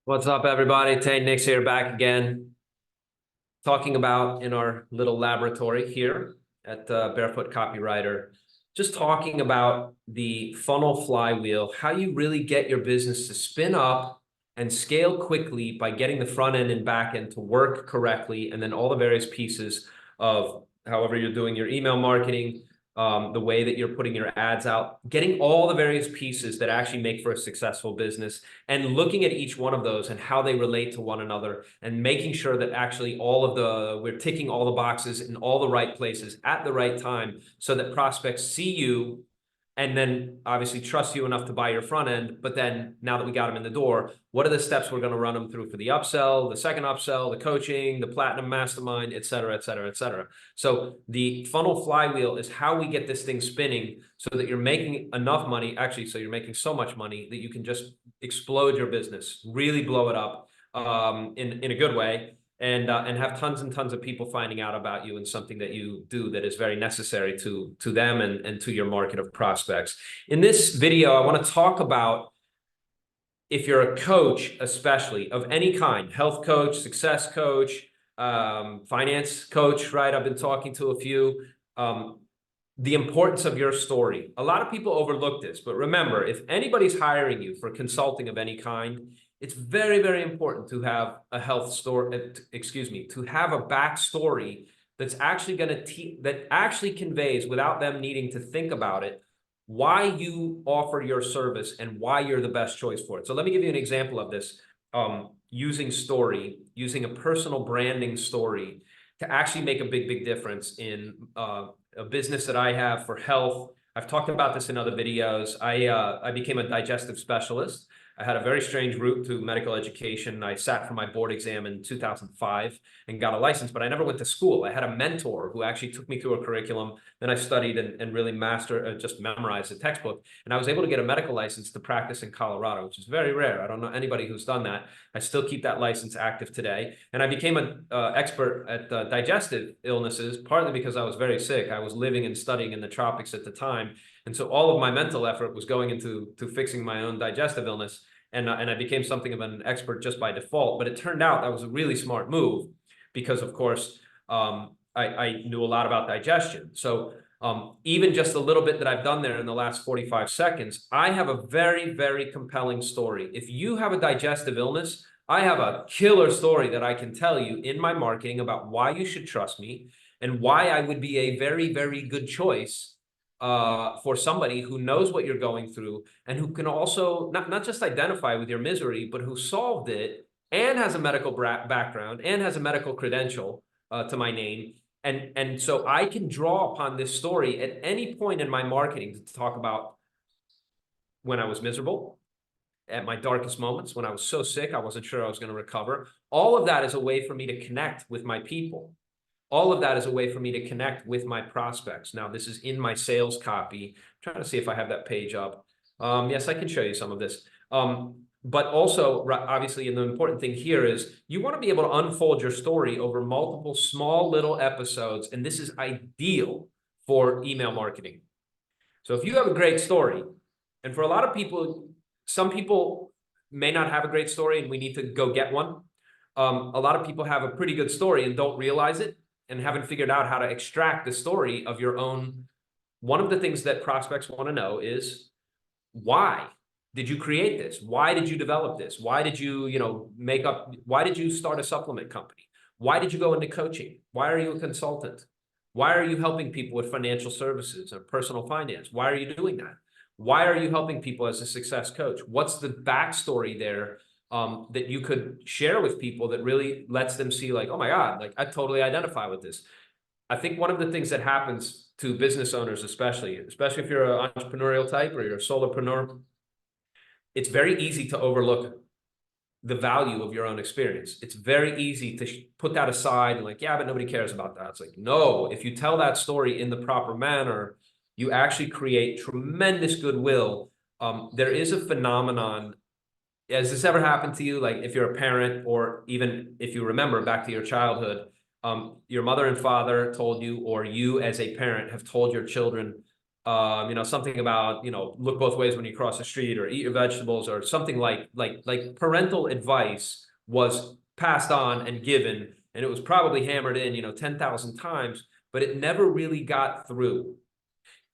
What's up, everybody? Tay Nix here, back again, talking about in our little laboratory here at Barefoot Copywriter, just talking about the funnel flywheel, how you really get your business to spin up and scale quickly by getting the front end and back end to work correctly, and then all the various pieces of however you're doing your email marketing, the way that you're putting your ads out, getting all the various pieces that actually make for a successful business, and looking at each one of those and how they relate to one another, and making sure that actually we're ticking all the boxes in all the right places at the right time so that prospects see you and then obviously trust you enough to buy your front end. But then now that we got them in the door, what are the steps we're going to run them through for the upsell, the second upsell, the coaching, the platinum mastermind, et cetera, et cetera, et cetera. So the funnel flywheel is how we get this thing spinning so that you're making enough money, actually, so you're making so much money that you can just explode your business, really blow it up in a good way. And have tons and tons of people finding out about you and something that you do that is very necessary to them and to your market of prospects. In this video, I want to talk about, if you're a coach, especially of any kind, health coach, success coach, finance coach, right? I've been talking to a few, the importance of your story. A lot of people overlook this, but remember, if anybody's hiring you for consulting of any kind, it's very, very important to have a health story, to have a backstory that's actually going to that actually conveys, without them needing to think about it, why you offer your service and why you're the best choice for it. So let me give you an example of this, using a personal branding story to actually make a big, big difference in a business that I have for health. I've talked about this in other videos. I became a digestive specialist. I had a very strange route to medical education. I sat for my board exam in 2005 and got a license, but I never went to school. I had a mentor who actually took me through a curriculum. Then I studied and really just memorized the textbook. And I was able to get a medical license to practice in Colorado, which is very rare. I don't know anybody who's done that. I still keep that license active today. And I became an expert at digestive illnesses, partly because I was very sick. I was living and studying in the tropics at the time. And so all of my mental effort was going into fixing my own digestive illness. And I became something of an expert just by default. But it turned out that was a really smart move because, of course, I knew a lot about digestion. So even just a little bit that I've done there in the last 45 seconds, I have a very, very compelling story. If you have a digestive illness, I have a killer story that I can tell you in my marketing about why you should trust me and why I would be a very, very good choice for somebody who knows what you're going through and who can also not just identify with your misery, but who solved it and has a medical background and has a medical credential to my name. And so I can draw upon this story at any point in my marketing to talk about when I was miserable, at my darkest moments, when I was so sick, I wasn't sure I was going to recover. All of that is a way for me to connect with my people. All of that is a way for me to connect with my prospects. Now, this is in my sales copy. I'm trying to see if I have that page up. Yes, I can show you some of this. But also, obviously, and the important thing here is you want to be able to unfold your story over multiple small little episodes, and this is ideal for email marketing. So if you have a great story, and for a lot of people, some people may not have a great story and we need to go get one. A lot of people have a pretty good story and don't realize it and haven't figured out how to extract the story of your own. One of the things that prospects want to know is, why did you create this? Why did you develop this? Why did you, why did you start a supplement company? Why did you go into coaching? Why are you a consultant? Why are you helping people with financial services or personal finance? Why are you doing that? Why are you helping people as a success coach? What's the backstory there that you could share with people that really lets them see, like, oh my God, like I totally identify with this. I think one of the things that happens to business owners, especially if you're an entrepreneurial type or you're a solopreneur, it's very easy to overlook the value of your own experience. It's very easy to put that aside and like, yeah, but nobody cares about that. It's like, no, if you tell that story in the proper manner, you actually create tremendous goodwill. There is a phenomenon. Has this ever happened to you? Like if you're a parent, or even if you remember back to your childhood, your mother and father told you, or you as a parent have told your children Something about, look both ways when you cross the street, or eat your vegetables, or something like parental advice was passed on and given, and it was probably hammered in, 10,000 times, but it never really got through.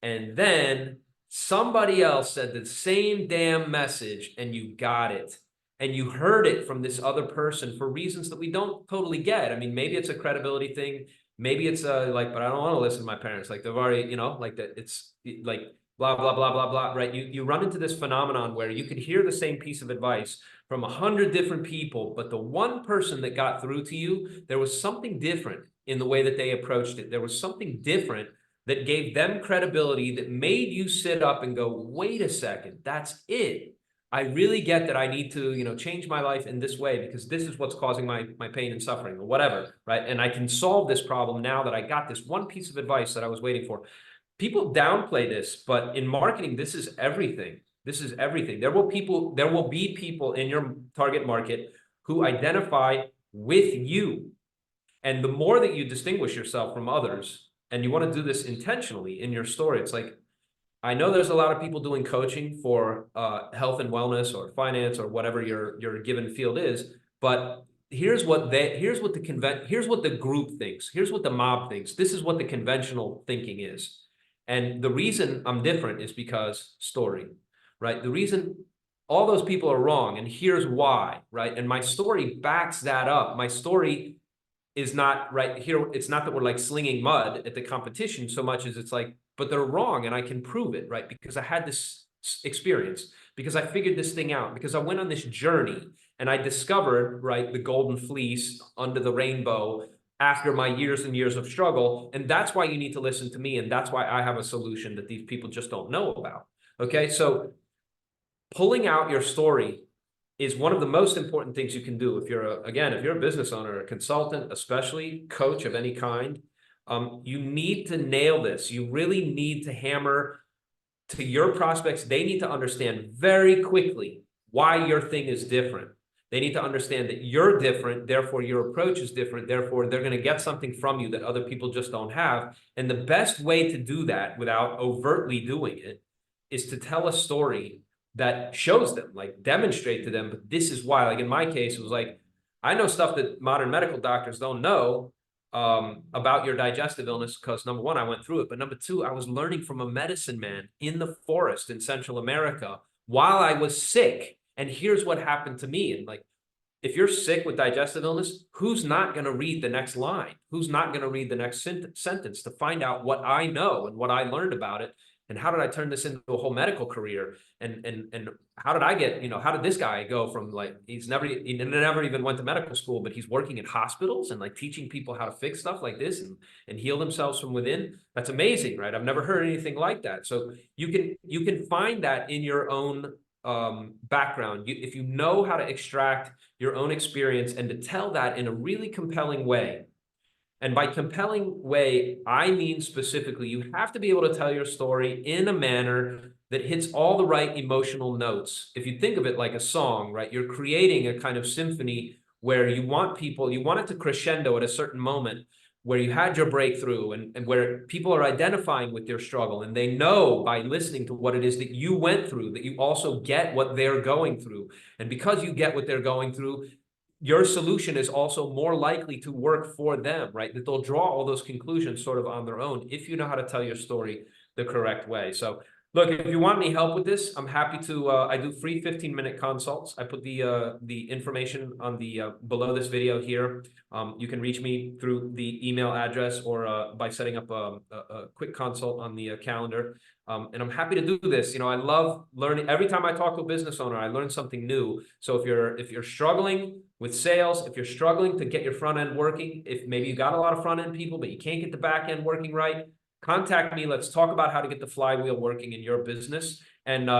And then somebody else said the same damn message, and you got it. And you heard it from this other person for reasons that we don't totally get. I mean, maybe it's a credibility thing. Maybe it's but I don't want to listen to my parents. Like they've already, like that. It's like blah, blah, blah, blah, blah, right? You run into this phenomenon where you could hear the same piece of advice from 100 different people, but the one person that got through to you, there was something different in the way that they approached it. There was something different that gave them credibility, that made you sit up and go, wait a second, that's it. I really get that I need to, change my life in this way, because this is what's causing my pain and suffering, or whatever, right? And I can solve this problem now that I got this one piece of advice that I was waiting for. People downplay this, but in marketing, this is everything. This is everything. There will be people in your target market who identify with you. And the more that you distinguish yourself from others, and you want to do this intentionally in your story, it's like, I know there's a lot of people doing coaching for health and wellness, or finance, or whatever your given field is, but here's what the group thinks. Here's what the mob thinks. This is what the conventional thinking is. And the reason I'm different is because story, right? The reason all those people are wrong, and here's why, right? And my story backs that up. My story is not right here. It's not that we're like slinging mud at the competition so much as it's like, but they're wrong, and I can prove it, right? Because I had this experience, because I figured this thing out, because I went on this journey, and I discovered, right, the golden fleece under the rainbow after my years and years of struggle. And that's why you need to listen to me. And that's why I have a solution that these people just don't know about. Okay. So pulling out your story is one of the most important things you can do. If you're a business owner, a consultant, especially coach of any kind, you need to nail this. You really need to hammer to your prospects. They need to understand very quickly why your thing is different. They need to understand that you're different, therefore your approach is different, therefore they're going to get something from you that other people just don't have. And the best way to do that without overtly doing it is to tell a story that shows them, like demonstrate to them, but this is why. Like in my case, it was like, I know stuff that modern medical doctors don't know about your digestive illness, because number one, I went through it, but number two, I was learning from a medicine man in the forest in Central America while I was sick. And here's what happened to me. And like, if you're sick with digestive illness, who's not going to read the next line? Who's not going to read the next sentence to find out what I know and what I learned about it? And how did I turn this into a whole medical career? And how did I get, how did this guy go from like, he never even went to medical school, but he's working in hospitals and like teaching people how to fix stuff like this and heal themselves from within. That's amazing, right? I've never heard anything like that. So you can find that in your own background. If you know how to extract your own experience and to tell that in a really compelling way. And by compelling way, I mean specifically, you have to be able to tell your story in a manner that hits all the right emotional notes. If you think of it like a song, right? You're creating a kind of symphony where you want it to crescendo at a certain moment where you had your breakthrough and where people are identifying with your struggle. And they know by listening to what it is that you went through, that you also get what they're going through. And because you get what they're going through, your solution is also more likely to work for them, right? That they'll draw all those conclusions sort of on their own if you know how to tell your story the correct way. So look, if you want any help with this, I'm happy to, I do free 15-minute consults. I put the information on the below this video here. You can reach me through the email address or by setting up a quick consult on the calendar. And I'm happy to do this. I love learning. Every time I talk to a business owner, I learn something new. So if you're struggling with sales, if you're struggling to get your front end working, if maybe you got a lot of front end people, but you can't get the back end working right, contact me. Let's talk about how to get the flywheel working in your business. And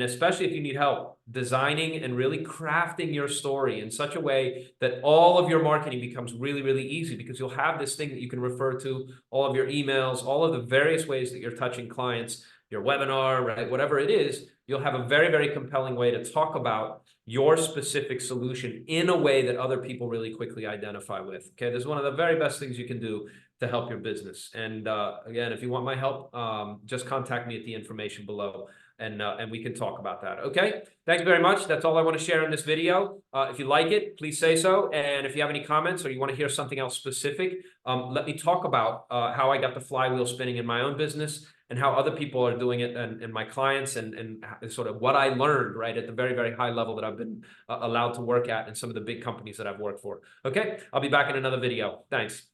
especially if you need help designing and really crafting your story in such a way that all of your marketing becomes really, really easy, because you'll have this thing that you can refer to, all of your emails, all of the various ways that you're touching clients, your webinar, right? Whatever it is, you'll have a very, very compelling way to talk about your specific solution in a way that other people really quickly identify with. Okay, this is one of the very best things you can do. to help your business. And again, if you want my help, just contact me at the information below, and we can talk about that. Okay, thank you very much. That's all I want to share in this video. If you like it, please say so. And if you have any comments or you want to hear something else specific, let me talk about how I got the flywheel spinning in my own business and how other people are doing it, and my clients, and sort of what I learned, right, at the very, very high level that I've been allowed to work at in some of the big companies that I've worked for. Okay, I'll be back in another video. Thanks.